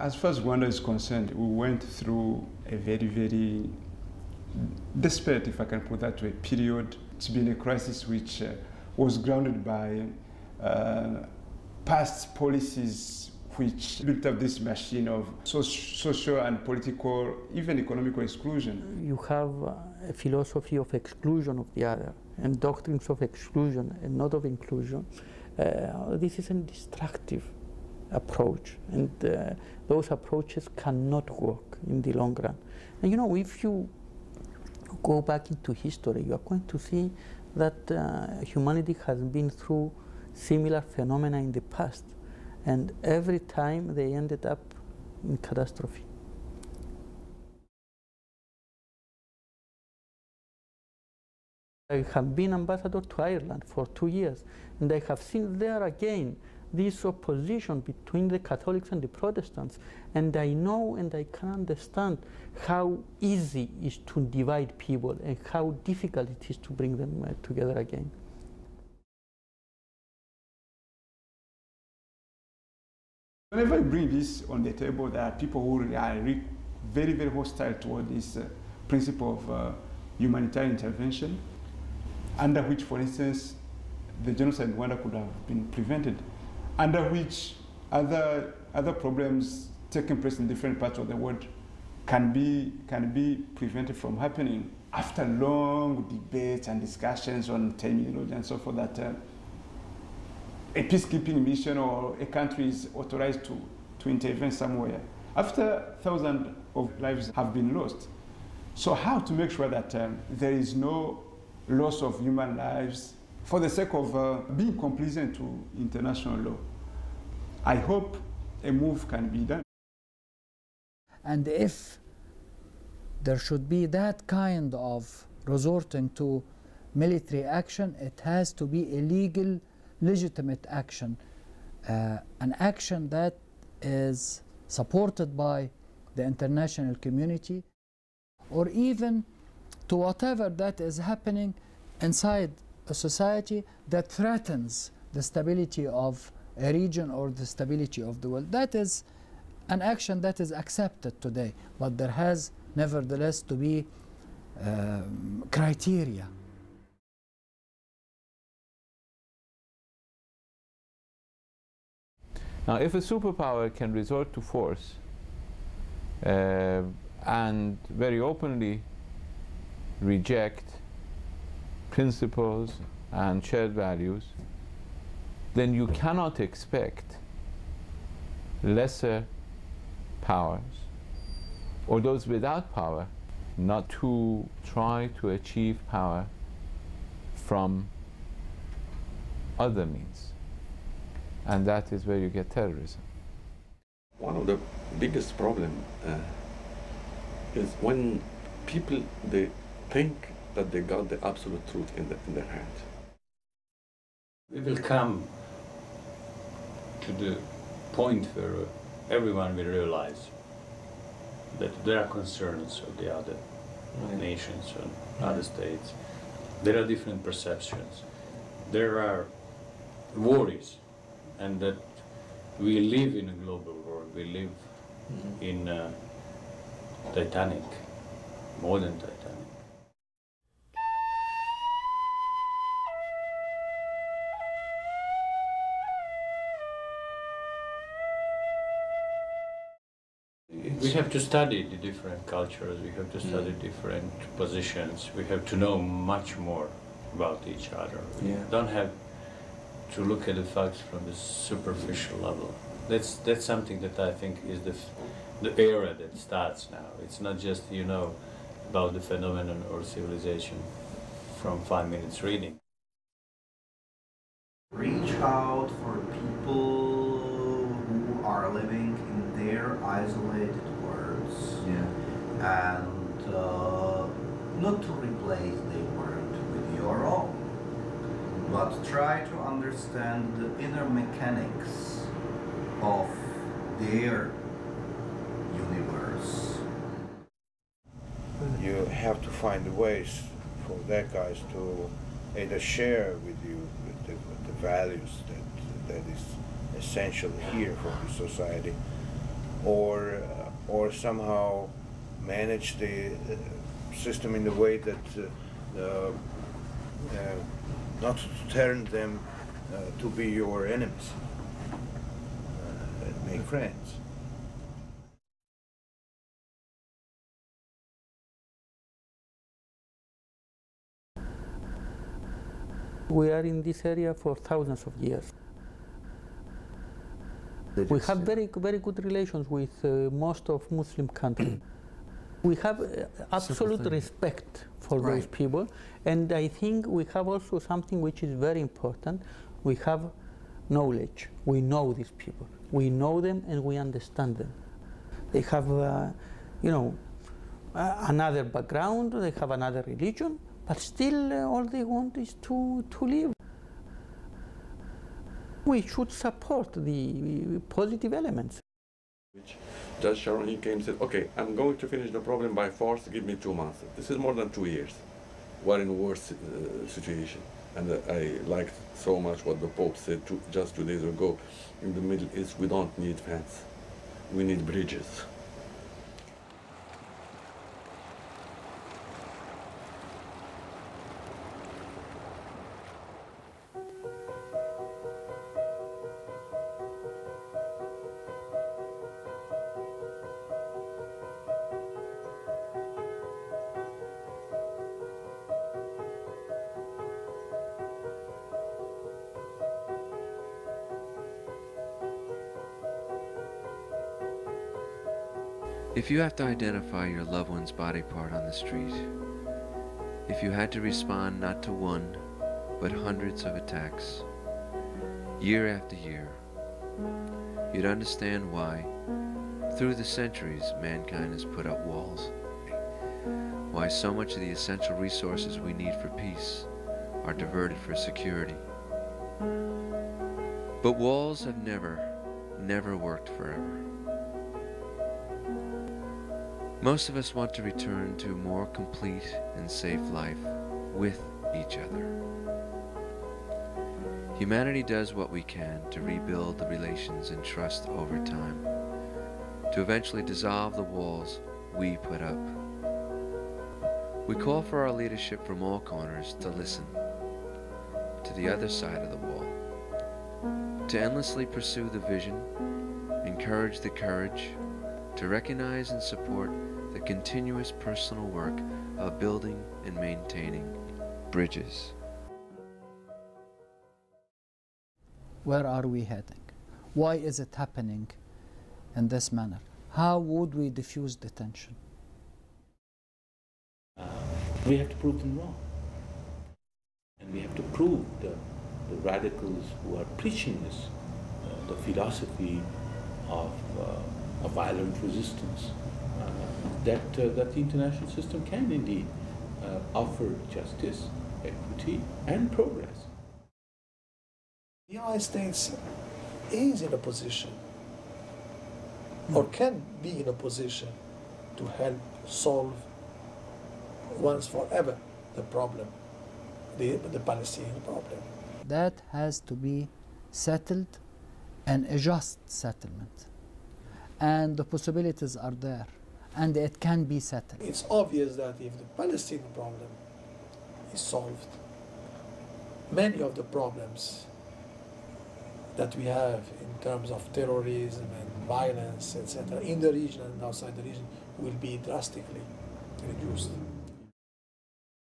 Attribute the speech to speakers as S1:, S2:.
S1: As far as Rwanda is concerned, we went through a very, very desperate, if I can put that way, period. It's been a crisis which was grounded by past policies which built up this machine of social and political, even economical exclusion.
S2: You have a philosophy of exclusion of the other and doctrines of exclusion and not of inclusion. This is a destructive approach, and those approaches cannot work in the long run. And you know, if you go back into history, you are going to see that humanity has been through similar phenomena in the past, and every time they ended up in catastrophe. I have been ambassador to Ireland for 2 years, and I have seen there again this opposition between the Catholics and the Protestants, and I know and I can understand how easy it is to divide people and how difficult it is to bring them together again.
S1: Whenever I bring this on the table, there are people who are very, very hostile toward this principle of humanitarian intervention, under which, for instance, the genocide in Rwanda could have been prevented, under which other problems taking place in different parts of the world can be prevented from happening after long debates and discussions on terminology and so forth, that a peacekeeping mission or a country is authorized to intervene somewhere after thousands of lives have been lost. So how to make sure that there is no loss of human lives for the sake of being complacent to international law? I hope a move can be done.
S3: And if there should be that kind of resorting to military action, it has to be a legal, legitimate action, an action that is supported by the international community, or even to whatever that is happening inside a society that threatens the stability of a region or the stability of the world. That is an action that is accepted today, but there has nevertheless to be criteria.
S4: Now, if a superpower can resort to force and very openly reject principles and shared values, then you cannot expect lesser powers or those without power not to try to achieve power from other means. And that is where you get terrorism.
S5: One of the biggest problems is when people, they think that they got the absolute truth in their hands.
S6: We will come to the point where everyone will realize that there are concerns of the other nations and other states. There are different perceptions. There are worries, and that we live in a global world. We live in Titanic, modern Titanic. We have to study the different cultures, we have to study different positions, we have to know much more about each other. We don't have to look at the facts from the superficial level. That's something that I think is the era that starts now. It's not just, you know, about the phenomenon or civilization from 5 minutes reading.
S7: Reach out for people who are living in their isolated worlds, and not to replace their world with your own, but try to understand the inner mechanics of their universe.
S8: You have to find ways for that guys to either share with you the values that is essential here for the society, or somehow manage the system in a way that not to turn them to be your enemies and make friends.
S2: We are in this area for thousands of years. We have very good relations with most of Muslim countries. We have absolute respect for those people, and I think we have also something which is very important. We have knowledge. We know these people. We know them and we understand them. They have, another background. They have another religion, but still all they want is to live. We should support the positive elements.
S5: Judge Sharon, he came and said, okay, I'm going to finish the problem by force, give me 2 months. This is more than 2 years. We're in a worse situation. And I liked so much what the Pope said just 2 days ago. In the Middle East, we don't need fence. We need bridges.
S9: If you have to identify your loved one's body part on the street, if you had to respond not to one, but hundreds of attacks, year after year, you'd understand why, through the centuries, mankind has put up walls, why so much of the essential resources we need for peace are diverted for security. But walls have never worked forever. Most of us want to return to a more complete and safe life with each other. Humanity does what we can to rebuild the relations and trust over time, to eventually dissolve the walls we put up. We call for our leadership from all corners to listen to the other side of the wall, to endlessly pursue the vision, encourage the courage, to recognize and support the continuous personal work of building and maintaining bridges.
S3: Where are we heading? Why is it happening in this manner? How would we diffuse the tension?
S10: We have to prove them wrong. And we have to prove the radicals who are preaching this, the philosophy of violent resistance, that the international system can indeed offer justice, equity, and progress.
S11: The United States is in a position, or can be in a position, to help solve once forever the problem, the Palestinian problem.
S3: That has to be settled, and a just settlement. And the possibilities are there, and it can be settled.
S11: It's obvious that if the Palestinian problem is solved, many of the problems that we have in terms of terrorism and violence, etc., in the region and outside the region will be drastically reduced.